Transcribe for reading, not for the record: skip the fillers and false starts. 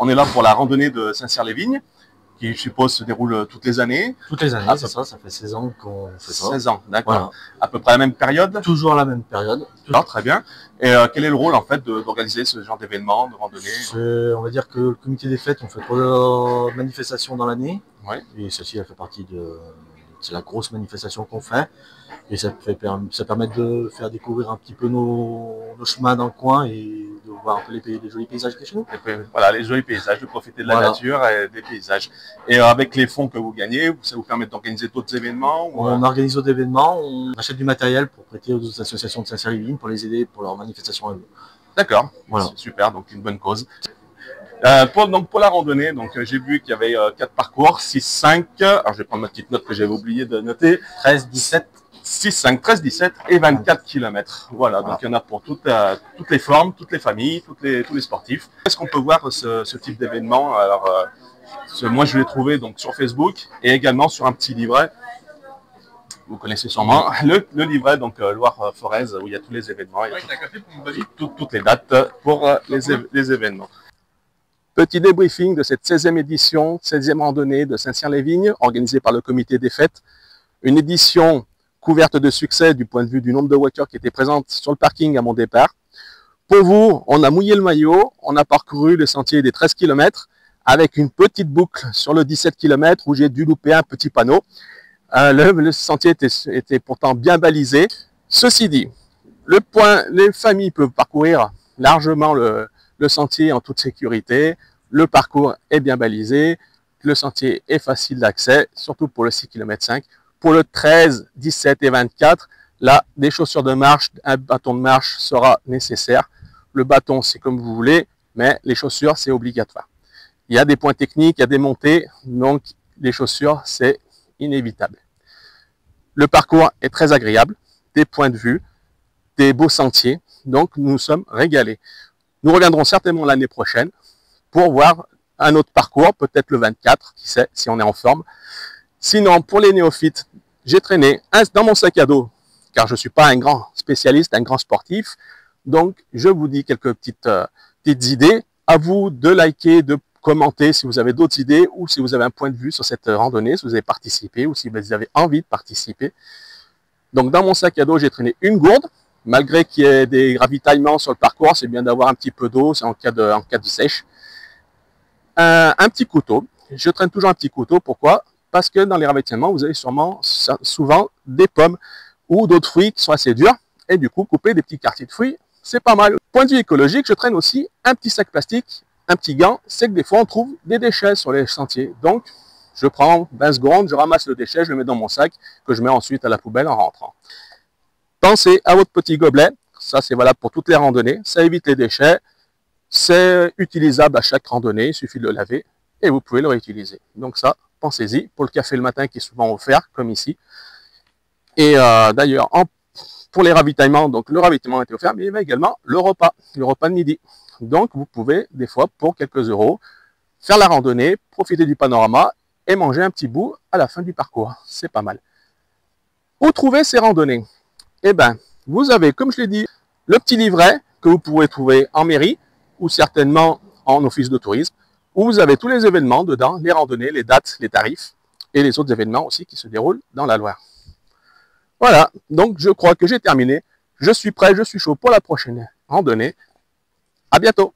On est là pour la randonnée de Saint-Cyr-les-Vignes, qui, je suppose, se déroule toutes les années. Toutes les années, c'est ça fait 16 ans qu'on fait ça. 16 ans, d'accord. Voilà. À peu près la même période? Toujours la même période. Ah, très bien. Et quel est le rôle, en fait, d'organiser ce genre d'événement, de randonnée? On va dire que le comité des fêtes, on fait 3 manifestations dans l'année. Ouais. Et celle-ci, elle fait partie de... C'est la grosse manifestation qu'on fait. Et ça permet de faire découvrir un petit peu nos chemins dans le coin et de voir un peu les jolis paysages qu'il y a chez nous. Voilà, les jolis paysages, de profiter de la nature et des paysages. Et avec les fonds que vous gagnez, ça vous permet d'organiser d'autres événements? On organise d'autres événements, on achète du matériel pour prêter aux associations de Saint-Cyr-les-Vignes pour les aider pour leur manifestation à eux. D'accord, voilà. Super, donc une bonne cause. Pour la randonnée, j'ai vu qu'il y avait 4 parcours, 6, 5, alors je vais prendre ma petite note que j'avais oublié de noter, 13, 17, 6, 5, 13, 17 et 24 km. Voilà, donc il y en a pour toutes les formes, toutes les familles, tous les sportifs. Est-ce qu'on peut voir ce type d'événement? Alors, moi je l'ai trouvé donc sur Facebook et également sur un petit livret. Vous connaissez sûrement le livret, donc Loire-Forez, où il y a tous les événements, et toutes les dates pour les événements. Petit débriefing de cette 16e édition, 16e randonnée de Saint-Cyr-les-Vignes, organisée par le comité des fêtes. Une édition couverte de succès du point de vue du nombre de voitures qui étaient présentes sur le parking à mon départ. Pour vous, on a mouillé le maillot, on a parcouru le sentier des 13 km avec une petite boucle sur le 17 km où j'ai dû louper un petit panneau. Le sentier était pourtant bien balisé. Ceci dit, les familles peuvent parcourir largement le sentier en toute sécurité. Le parcours est bien balisé. Le sentier est facile d'accès, surtout pour le 6 km 5. Pour le 13, 17 et 24, là, des chaussures de marche, un bâton de marche sera nécessaire. Le bâton, c'est comme vous voulez, mais les chaussures, c'est obligatoire. Il y a des points techniques, il y a des montées, donc les chaussures, c'est inévitable. Le parcours est très agréable, des points de vue, des beaux sentiers, donc nous nous sommes régalés. Nous reviendrons certainement l'année prochaine pour voir un autre parcours, peut-être le 24, qui sait, si on est en forme. Sinon, pour les néophytes, j'ai traîné dans mon sac à dos, car je ne suis pas un grand spécialiste, un grand sportif, donc je vous dis quelques petites idées. À vous de liker, de commenter si vous avez d'autres idées ou si vous avez un point de vue sur cette randonnée, si vous avez participé ou si vous avez envie de participer. Donc dans mon sac à dos, j'ai traîné une gourde. Malgré qu'il y ait des ravitaillements sur le parcours, c'est bien d'avoir un petit peu d'eau en cas de sèche. Un petit couteau. Je traîne toujours un petit couteau. Pourquoi? Parce que dans les ravitaillements, vous avez souvent des pommes ou d'autres fruits qui sont assez durs. Et du coup, couper des petits quartiers de fruits, c'est pas mal. Point de vue écologique, je traîne aussi un petit sac plastique, un petit gant. C'est que des fois, on trouve des déchets sur les sentiers. Donc, je prends 20 secondes, je ramasse le déchet, je le mets dans mon sac, que je mets ensuite à la poubelle en rentrant. Pensez à votre petit gobelet. Ça, c'est valable pour toutes les randonnées. Ça évite les déchets. C'est utilisable à chaque randonnée. Il suffit de le laver et vous pouvez le réutiliser. Donc ça, pensez-y. Pour le café le matin qui est souvent offert, comme ici. Et d'ailleurs, pour les ravitaillements, donc le ravitaillement était offert, mais il y avait également le repas de midi. Donc vous pouvez, des fois, pour quelques euros, faire la randonnée, profiter du panorama et manger un petit bout à la fin du parcours. C'est pas mal. Où trouver ces randonnées? Eh bien, vous avez, comme je l'ai dit, le petit livret que vous pourrez trouver en mairie ou certainement en office de tourisme, où vous avez tous les événements dedans, les randonnées, les dates, les tarifs et les autres événements aussi qui se déroulent dans la Loire. Voilà, donc je crois que j'ai terminé. Je suis prêt, je suis chaud pour la prochaine randonnée. À bientôt!